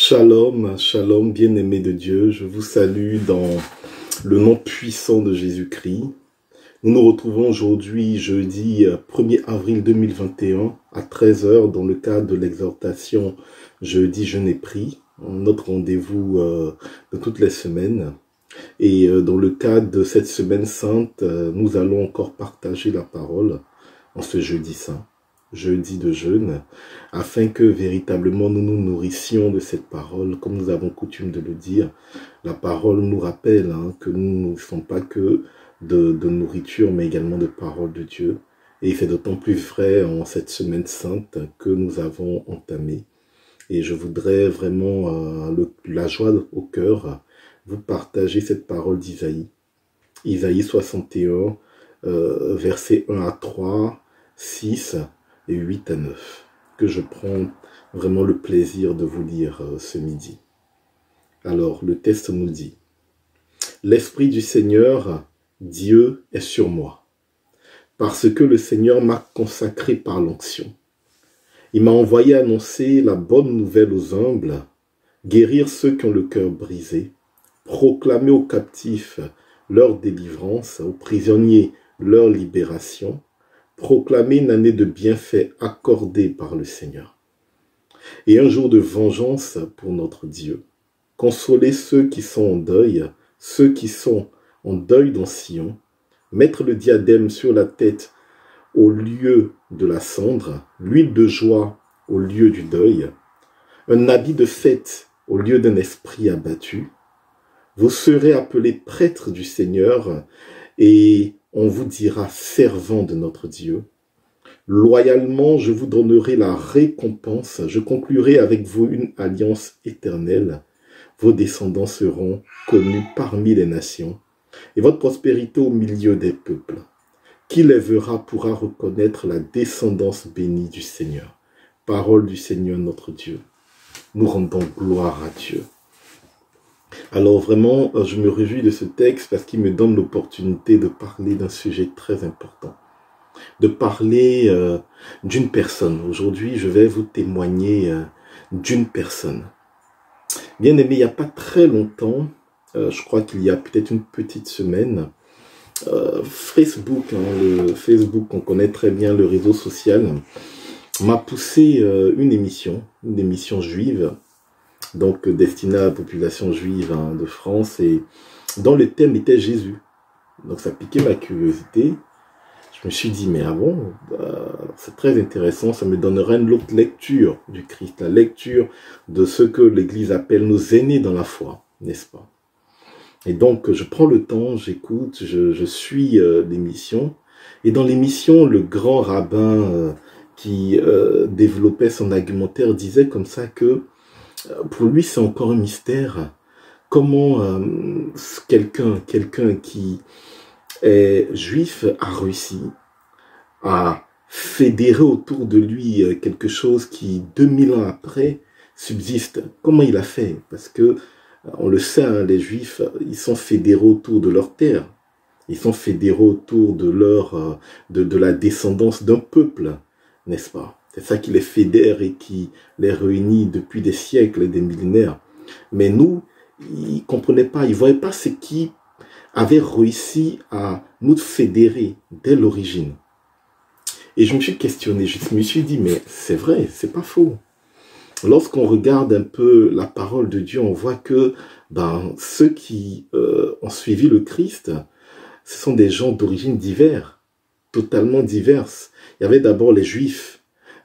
Shalom, shalom, bien-aimés de Dieu, je vous salue dans le nom puissant de Jésus-Christ. Nous nous retrouvons aujourd'hui, jeudi 1er avril 2021, à 13 h, dans le cadre de l'exhortation Jeudi Jeûne et Prie, notre rendez-vous de toutes les semaines. Et dans le cadre de cette semaine sainte, nous allons encore partager la parole en ce jeudi saint, jeudi de jeûne, afin que véritablement nous nous nourrissions de cette parole, comme nous avons coutume de le dire. La parole nous rappelle que nous ne sommes pas que de nourriture, mais également de parole de Dieu. Et c'est d'autant plus vrai en cette semaine sainte que nous avons entamée. Et je voudrais vraiment, la joie au cœur, vous partager cette parole d'Isaïe. Isaïe 61, versets 1 à 3, 6 et 8 à 9, que je prends vraiment le plaisir de vous lire ce midi. Alors, le texte nous dit: « L'Esprit du Seigneur, Dieu, est sur moi, parce que le Seigneur m'a consacré par l'onction. Il m'a envoyé annoncer la bonne nouvelle aux humbles, guérir ceux qui ont le cœur brisé, proclamer aux captifs leur délivrance, aux prisonniers leur libération, proclamer une année de bienfaits accordée par le Seigneur, et un jour de vengeance pour notre Dieu. Consoler ceux qui sont en deuil, ceux qui sont en deuil dans Sion, mettre le diadème sur la tête au lieu de la cendre, l'huile de joie au lieu du deuil, un habit de fête au lieu d'un esprit abattu. Vous serez appelés prêtres du Seigneur, et on vous dira servant de notre Dieu. Loyalement, je vous donnerai la récompense. Je conclurai avec vous une alliance éternelle. Vos descendants seront connus parmi les nations, et votre prospérité au milieu des peuples. Qui les verra pourra reconnaître la descendance bénie du Seigneur. Parole du Seigneur notre Dieu. Nous rendons gloire à Dieu. » Alors vraiment, je me réjouis de ce texte parce qu'il me donne l'opportunité de parler d'un sujet très important. De parler d'une personne. Aujourd'hui, je vais vous témoigner d'une personne. Bien aimé, il n'y a pas très longtemps, je crois qu'il y a peut-être une petite semaine, Facebook, le Facebook, on connaît très bien le réseau social, m'a poussé une émission juive, donc destinée à la population juive de France, et dont le thème était Jésus. Donc ça piquait ma curiosité. Je me suis dit, mais ah bon, c'est très intéressant, ça me donnerait une autre lecture du Christ, la lecture de ce que l'Église appelle nos aînés dans la foi, n'est-ce pas? Et donc je prends le temps, j'écoute, je suis l'émission, et dans l'émission, le grand rabbin qui développait son argumentaire disait comme ça que pour lui, c'est encore un mystère. Comment quelqu'un qui est juif a réussi à fédérer autour de lui quelque chose qui, 2000 ans après, subsiste. Comment il a fait? Parce que, on le sait, les juifs, ils sont fédérés autour de leur terre. Ils sont fédérés autour de leur, de la descendance d'un peuple, n'est-ce pas? C'est ça qui les fédère et qui les réunit depuis des siècles et des millénaires. Mais nous, ils ne comprenaient pas, ils ne voyaient pas ce qui avait réussi à nous fédérer dès l'origine. Et je me suis questionné, je me suis dit, mais c'est vrai, c'est pas faux. Lorsqu'on regarde un peu la parole de Dieu, on voit que ceux qui ont suivi le Christ, ce sont des gens d'origine diverses, totalement diverses. Il y avait d'abord les Juifs,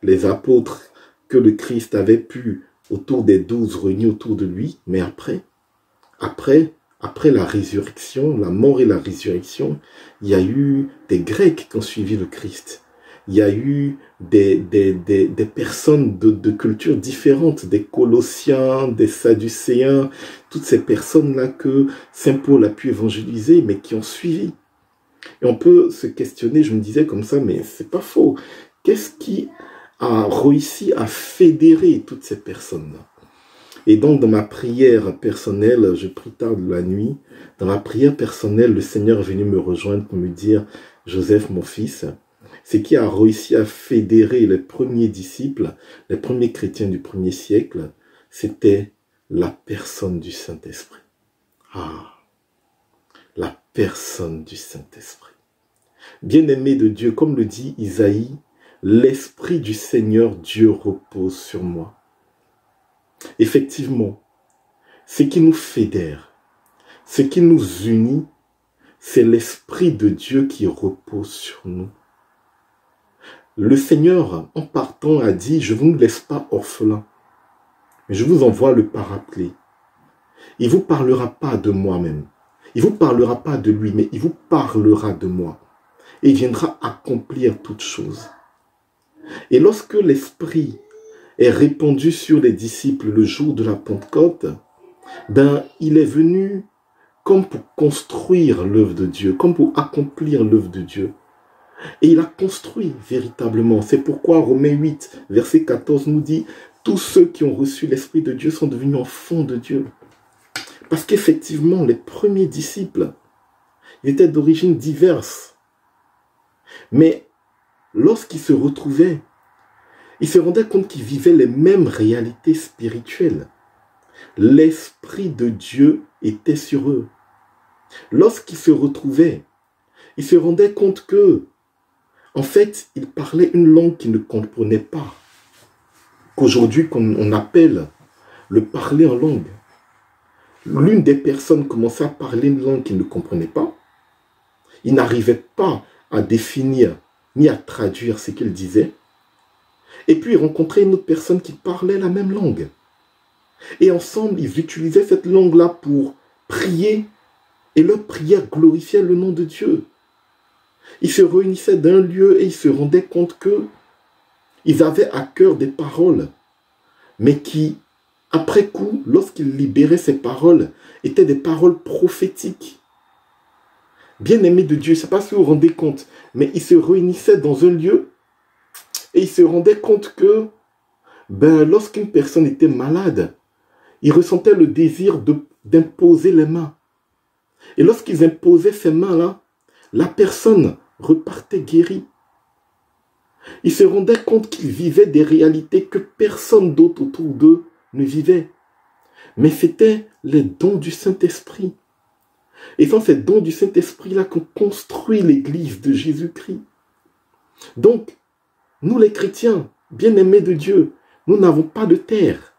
les apôtres que le Christ avait pu, autour des 12 réunis autour de lui, mais après la résurrection, la mort et la résurrection, il y a eu des Grecs qui ont suivi le Christ. Il y a eu des personnes de cultures différentes, des Colossiens, des Sadducéens, toutes ces personnes-là que Saint Paul a pu évangéliser, mais qui ont suivi. Et on peut se questionner, je me disais comme ça, mais c'est pas faux. Qu'est-ce qui a réussi à fédérer toutes ces personnes-là? Et donc, dans ma prière personnelle, je prie tard de la nuit, dans ma prière personnelle, le Seigneur est venu me rejoindre pour me dire, Joseph, mon fils, c'est qui a réussi à fédérer les premiers disciples, les premiers chrétiens du 1er siècle, c'était la personne du Saint-Esprit. Ah, la personne du Saint-Esprit. Bien-aimé de Dieu, comme le dit Isaïe, l'Esprit du Seigneur Dieu repose sur moi. Effectivement, ce qui nous fédère, ce qui nous unit, c'est l'Esprit de Dieu qui repose sur nous. Le Seigneur, en partant, a dit, je ne vous laisse pas orphelins, mais je vous envoie le Paraclet. Il ne vous parlera pas de moi-même. Il ne vous parlera pas de lui, mais il vous parlera de moi. Et il viendra accomplir toutes choses. Et lorsque l'Esprit est répandu sur les disciples le jour de la Pentecôte, il est venu comme pour construire l'œuvre de Dieu, comme pour accomplir l'œuvre de Dieu. Et il a construit véritablement. C'est pourquoi Romains 8, verset 14 nous dit « Tous ceux qui ont reçu l'Esprit de Dieu sont devenus enfants de Dieu. » Parce qu'effectivement, les premiers disciples, ils étaient d'origine diverse. Mais lorsqu'ils se retrouvaient, ils se rendaient compte qu'ils vivaient les mêmes réalités spirituelles. L'Esprit de Dieu était sur eux. Lorsqu'ils se retrouvaient, ils se rendaient compte que, en fait, ils parlaient une langue qu'ils ne comprenaient pas. Qu'aujourd'hui, on appelle le parler en langue. L'une des personnes commençait à parler une langue qu'il ne comprenait pas. Il n'arrivait pas à définir ni à traduire ce qu'il disait. Et puis, il rencontrait une autre personne qui parlait la même langue. Et ensemble, ils utilisaient cette langue-là pour prier. Et leur prière glorifiait le nom de Dieu. Ils se réunissaient d'un lieu et ils se rendaient compte que ils avaient à cœur des paroles, mais qui, après coup, lorsqu'ils libéraient ces paroles, étaient des paroles prophétiques. Bien-aimés de Dieu, je ne sais pas si vous vous rendez compte, mais ils se réunissaient dans un lieu et ils se rendaient compte que lorsqu'une personne était malade, ils ressentaient le désir d'imposer les mains. Et lorsqu'ils imposaient ces mains-là, la personne repartait guérie. Ils se rendaient compte qu'ils vivaient des réalités que personne d'autre autour d'eux ne vivait. Mais c'était les dons du Saint-Esprit. Et sans ces dons du Saint-Esprit-là qu'on construit l'Église de Jésus-Christ. Donc, nous les chrétiens, bien-aimés de Dieu, nous n'avons pas de terre.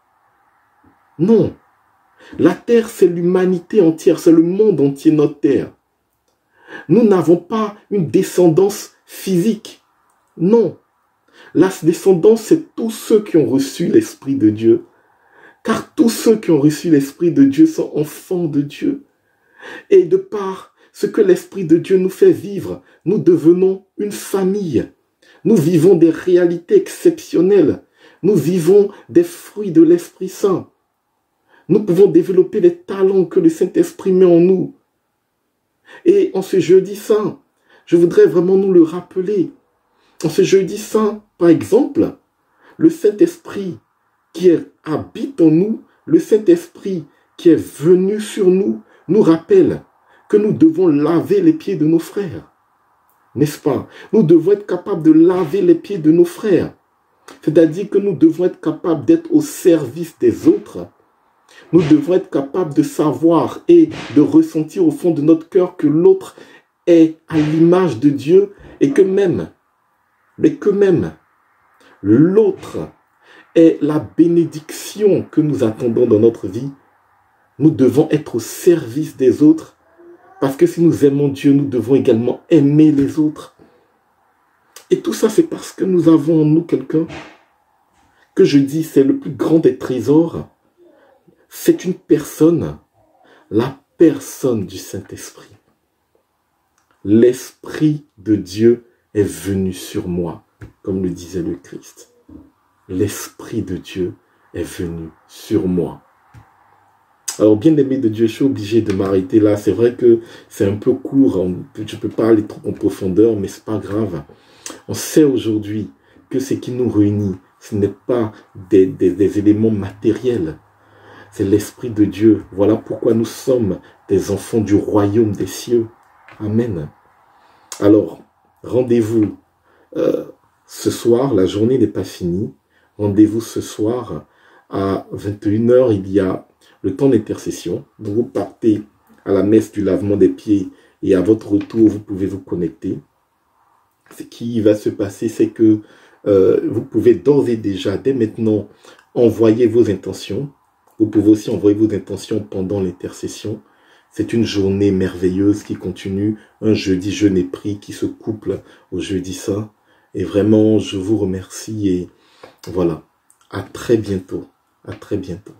Non. La terre, c'est l'humanité entière, c'est le monde entier, notre terre. Nous n'avons pas une descendance physique. Non. La descendance, c'est tous ceux qui ont reçu l'Esprit de Dieu. Car tous ceux qui ont reçu l'Esprit de Dieu sont enfants de Dieu. Et de par ce que l'Esprit de Dieu nous fait vivre, nous devenons une famille. Nous vivons des réalités exceptionnelles. Nous vivons des fruits de l'Esprit Saint. Nous pouvons développer les talents que le Saint-Esprit met en nous. Et en ce jeudi saint, je voudrais vraiment nous le rappeler. En ce jeudi saint, par exemple, le Saint-Esprit qui habite en nous, le Saint-Esprit qui est venu sur nous, nous rappelle que nous devons laver les pieds de nos frères. N'est-ce pas? Nous devons être capables de laver les pieds de nos frères. C'est-à-dire que nous devons être capables d'être au service des autres. Nous devons être capables de savoir et de ressentir au fond de notre cœur que l'autre est à l'image de Dieu et que même l'autre est la bénédiction que nous attendons dans notre vie. Nous devons être au service des autres parce que si nous aimons Dieu, nous devons également aimer les autres. Et tout ça, c'est parce que nous avons en nous quelqu'un que je dis, c'est le plus grand des trésors. C'est une personne, la personne du Saint-Esprit. L'Esprit de Dieu est venu sur moi, comme le disait le Christ. L'Esprit de Dieu est venu sur moi. Alors, bien aimé de Dieu, je suis obligé de m'arrêter là. C'est vrai que c'est un peu court, je ne peux pas aller trop en profondeur, mais ce n'est pas grave. On sait aujourd'hui que ce qui nous réunit, ce n'est pas des éléments matériels. C'est l'Esprit de Dieu. Voilà pourquoi nous sommes des enfants du royaume des cieux. Amen. Alors, rendez-vous ce soir. La journée n'est pas finie. Rendez-vous ce soir à 21 h. Il y a le temps d'intercession. Donc vous partez à la messe du lavement des pieds et à votre retour, vous pouvez vous connecter. Ce qui va se passer, c'est que vous pouvez d'ores et déjà, dès maintenant, envoyer vos intentions. Vous pouvez aussi envoyer vos intentions pendant l'intercession. C'est une journée merveilleuse qui continue, un jeudi jeûne et prière qui se couple au jeudi saint. Et vraiment, je vous remercie et voilà, à très bientôt. À très bientôt.